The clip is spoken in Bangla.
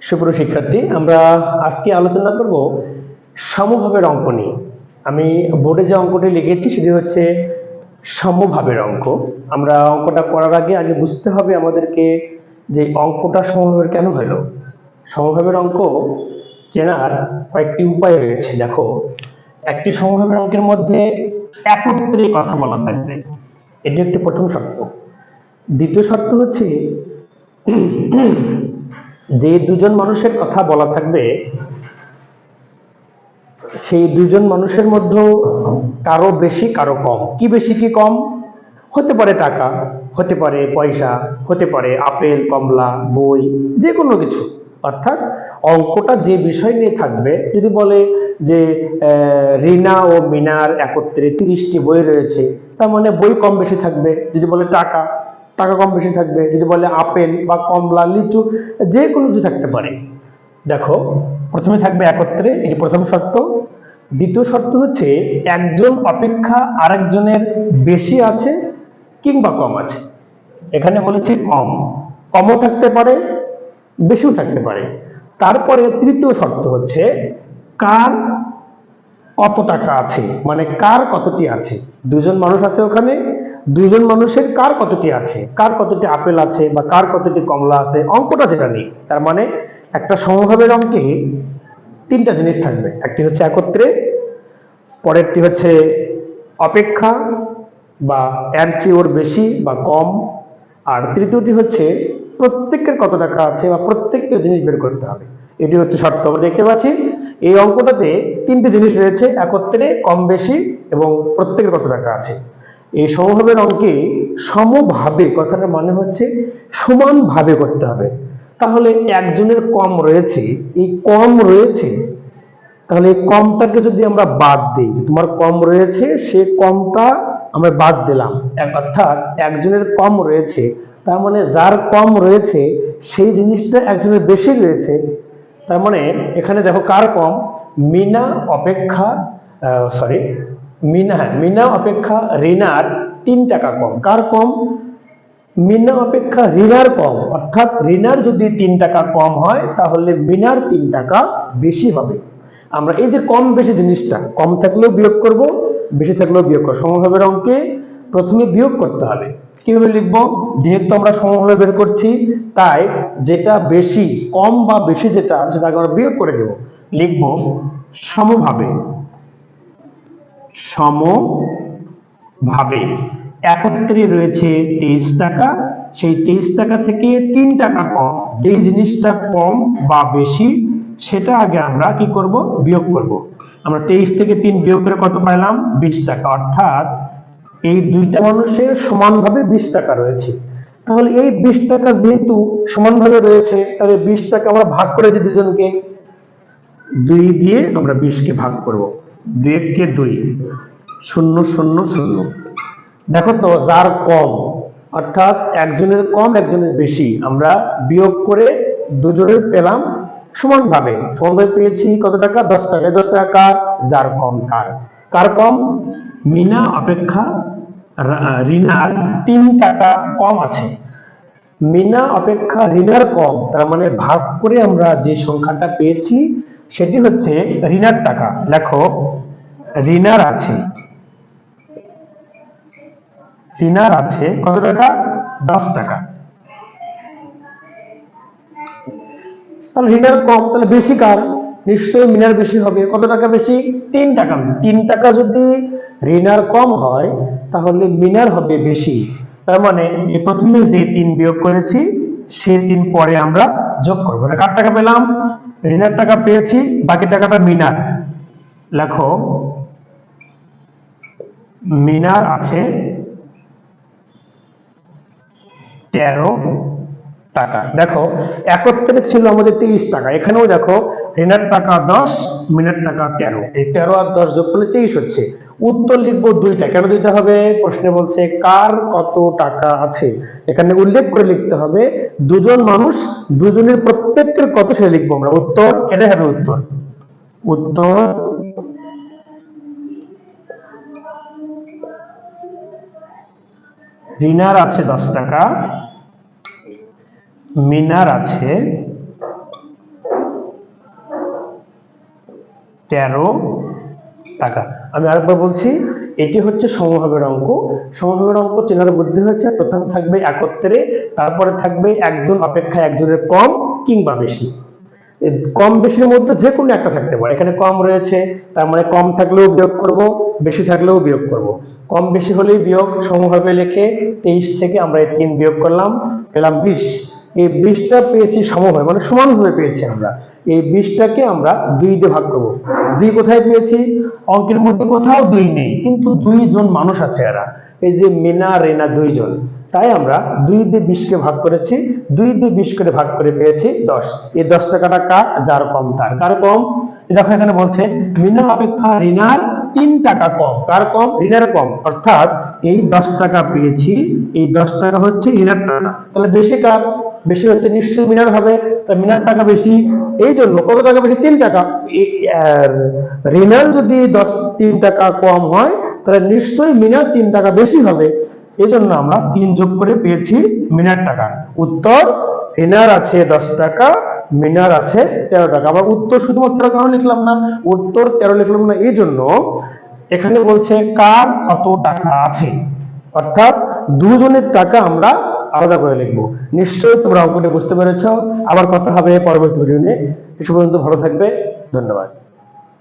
সুপ্রিয় শিক্ষার্থী, আমরা আজকে আলোচনা করব সমভাবের অঙ্ক নিয়ে। আমি বোর্ডে যে অঙ্কটি লিখেছি সেটি হচ্ছে সমভাবের অঙ্ক। আমরা অঙ্কটা করার আগে বুঝতে হবে আমাদেরকে যে অঙ্কটা সমভাবের কেন হলো। সমভাবের অঙ্ক চেনার কয়েকটি উপায় রয়েছে। দেখো, একটি সমভাবের অঙ্কের মধ্যে একত্রে কথা বলা থাকবে, এটি একটি প্রথম শর্ত। দ্বিতীয় শর্ত হচ্ছে যে দুজন মানুষের কথা বলা থাকবে সেই দুজন মানুষের মধ্যে কারো বেশি কারো কম। কি বেশি কি কম? হতে পারে টাকা, হতে পারে পয়সা, হতে পারে আপেল কমলা বই, যে কোনো কিছু। অর্থাৎ অঙ্কটা যে বিষয় নিয়ে থাকবে, যদি বলে যে রিনা ও মিনার একত্রে 30টি বই রয়েছে, তার মানে বই কম বেশি থাকবে। যদি বলে টাকা, টাকা কম বেশি থাকবে। যদি বলে আপেল বা কমলা লিচু, যে কোনো কিছু থাকতে পারে। দেখো, প্রথমে থাকবে একত্রে, এটি প্রথম শর্ত। দ্বিতীয় শর্ত হচ্ছে একজন অপেক্ষা আরেকজনের বেশি আছে কিংবা কম আছে। এখানে বলেছি কম, কমও থাকতে পারে বেশিও থাকতে পারে। তারপরে তৃতীয় শর্ত হচ্ছে কার কত টাকা আছে, মানে কার কতটি আছে। দুজন মানুষ আছে ওখানে, দুজন মানুষের কার কতটি আছে, কার কতটি আপেল আছে বা কার কতটি কমলা আছে, অঙ্কটা যেটা নেই। তার মানে একটা সমভাবের অঙ্কে তিনটা জিনিস থাকবে। একটি হচ্ছে একত্রে, পরেরটি হচ্ছে অপেক্ষা বা এর চেয়ে ওর বেশি বা কম, আর তৃতীয়টি হচ্ছে প্রত্যেকের কত টাকা আছে বা প্রত্যেকটা জিনিস বের করতে হবে। এটি হচ্ছে শর্ত। আমরা দেখতে পাচ্ছি এই অঙ্কটাতে তিনটি জিনিস রয়েছে, একত্রে, কম বেশি এবং প্রত্যেকের কত টাকা আছে। এই সমভাবের অঙ্কে সমভাবে কথাটার মানে হচ্ছে সমানভাবে করতে হবে। তাহলে একজনের কম রয়েছে, এই কম রয়েছে, তাহলে এই কমটাকে যদি আমরা বাদ দিই, তোমার কম রয়েছে সে কমটা আমরা বাদ দিলাম, অর্থাৎ একজনের কম রয়েছে, তার মানে যার কম রয়েছে সেই জিনিসটা একজনের বেশি রয়েছে। তার মানে এখানে দেখো কার কম, মিনা অপেক্ষা মিনা অপেক্ষা রিনার 3 টাকা কম। কার কম? মিনা অপেক্ষা রিনার কম। অর্থাৎ রিনার যদি 3 টাকা কম হয় তাহলে মিনার 3 টাকা বেশি হবে। আমরা এই যে কম বেশি জিনিসটা, কম থাকলেও বিয়োগ করব, বেশি থাকলেও বিয়োগ করব। সমভাবের অঙ্কে প্রথমে বিয়োগ করতে হবে। কিভাবে লিখব? যেহেতু আমরা সমভাবে বের করছি, তাই যেটা বেশি, কম বা বেশি যেটা আছে সেটাকে আমরা বিয়োগ করে দেব। লিখব সমভাবে। সমভাবে একত্রে রয়েছে 23 টাকা, সেই 23 টাকা থেকে 3 টাকা কম, যে জিনিসটা কম বা বেশি সেটা আগে আমরা কি করব? বিয়োগ করব। আমরা 23 থেকে 3 বিয়োগ করে কত পাইলাম? 20 টাকা। অর্থাৎ এই দুইটা মানুষের সমানভাবে 20 টাকা রয়েছে। তাহলে এই 20 টাকা যেহেতু সমানভাবে রয়েছে, তাহলে 20 টাকা আমরা ভাগ করে দিই দুজনকে। 2 দিয়ে আমরা 20 কে ভাগ করব। 2 কে 2, 0 0 0। দেখো তো, যার কম, অর্থাৎ একজনের কম একজনের বেশি, আমরা বিয়োগ করে দুজনের পেলাম সমানভাবে। সমানভাবে পেয়েছি কত টাকা? 10 টাকা। 10 টাকা কার? যার কম। কার? কার কম? মিনা অপেক্ষা রিনার 3 টাকা কম আছে। মিনা অপেক্ষা রিনার কম, তার মানে ভাগ করে আমরা যে সংখ্যাটা পেয়েছি সেটি হচ্ছে রিনার টাকা। লেখো রিনার আছে, রিনার আছে কত টাকা? 10 টাকা। তাহলে রিনার কম, তাহলে বেশি কার? নিশ্চয়ই মিনার বেশি হবে। কত টাকা বেশি? 3 টাকা। 3 টাকা যদি রিনার কম হয় তাহলে মিনার হবে বেশি। তার মানে প্রথমে যে 3 বিয়োগ করেছি সেই 3 পরে আমরা যোগ করবো। কার টাকা পেলাম? রিনার টাকা পেয়েছি, বাকি টাকাটা মিনার। লেখো মিনার আছে 13 টাকা। দেখো একত্রে ছিল আমাদের 30 টাকা, এখানেও দেখো ঋণের টাকা 10, মিনের টাকা 13। এই 13 আর 10 যোগ করলে 23 হচ্ছে। উত্তর লিখবো 2টা। কেন দিতে হবে? প্রশ্নে বলছে কার কত টাকা আছে। এখানে উল্লেখ করে লিখতে হবে দুজন মানুষ, দুজনের প্রত্যেকের কত সে লিখবো আমরা। উত্তর এটা হবে উত্তর। উত্তর রিনার আছে 10 টাকা, মিনার আছে 13 টাকা। আমি আরেকবার বলছি, এটি হচ্ছে সমভাবের অঙ্ক। সমভাবের অঙ্ক চেনার বুদ্ধি হচ্ছে প্রথম থাকবে একত্রে, তারপরে থাকবে একজন অপেক্ষা একজনের কম কিংবা বেশি। কম বেশির মধ্যে যে কোনো একটা থাকতে পারে। এখানে কম রয়েছে, তার মানে কম থাকলেও বিয়োগ করব, বেশি থাকলেও বিয়োগ করব। কম বেশি হলেই বিয়োগ। সমভাবে লিখে 23 থেকে আমরা এই 3 বিয়োগ করলাম, পেলাম 20। এই 20টা পেয়েছি সমভাবে, মানে সমানভাবে পেয়েছি আমরা। এই 20টাকে আমরা 2 দিয়ে ভাগ করব। 2 কোথায় পেয়েছি? অঙ্কের মধ্যে কোথাও 2 নেই, কিন্তু 2 জন মানুষ আছে এরা, এই যে মিনা রেনা 2 জন। তাই আমরা 2 দিয়ে 20কে ভাগ করেছি, 2 দিয়ে 20 করে ভাগ করে পেয়েছি 10। এই 10 টাকাটা কার? যার কম তার। কার কম? দেখো এখানে বলছে মিনা অপেক্ষা রিনার 3 টাকা কম। কার কম? রিনার কম। অর্থাৎ এই 10 টাকা পেয়েছি, এই 10 টাকা হচ্ছে রিনার টাকা। তাহলে বেশি কার? বেশি হচ্ছে নিশ্চয়ই মিনার হবে, তাই মিনার টাকা বেশি। এই জন্য কত টাকা বেশি? 3 টাকা। রিনার যদি 3 টাকা কম হয়, তাহলে নিশ্চয়ই মিনার 3 টাকা বেশি হবে। এই জন্য আমরা 3 যোগ করে পেয়েছি মিনার টাকা। উত্তর, রিনার আছে 10 টাকা, মিনার আছে 13 টাকা। আবার উত্তর শুধুমাত্র কারণ লিখলাম না, উত্তর 13 লিখলাম না, এই জন্য এখানে বলছে কার কত টাকা আছে, অর্থাৎ দুজনের টাকা আমরা আলাদা করে লিখবো। নিশ্চয়ই তোমরা অঙ্কটি বুঝতে পেরেছো। আবার কথা হবে পরবর্তী ভিডিও নিয়ে। সে পর্যন্ত ভালো থাকবে, ধন্যবাদ।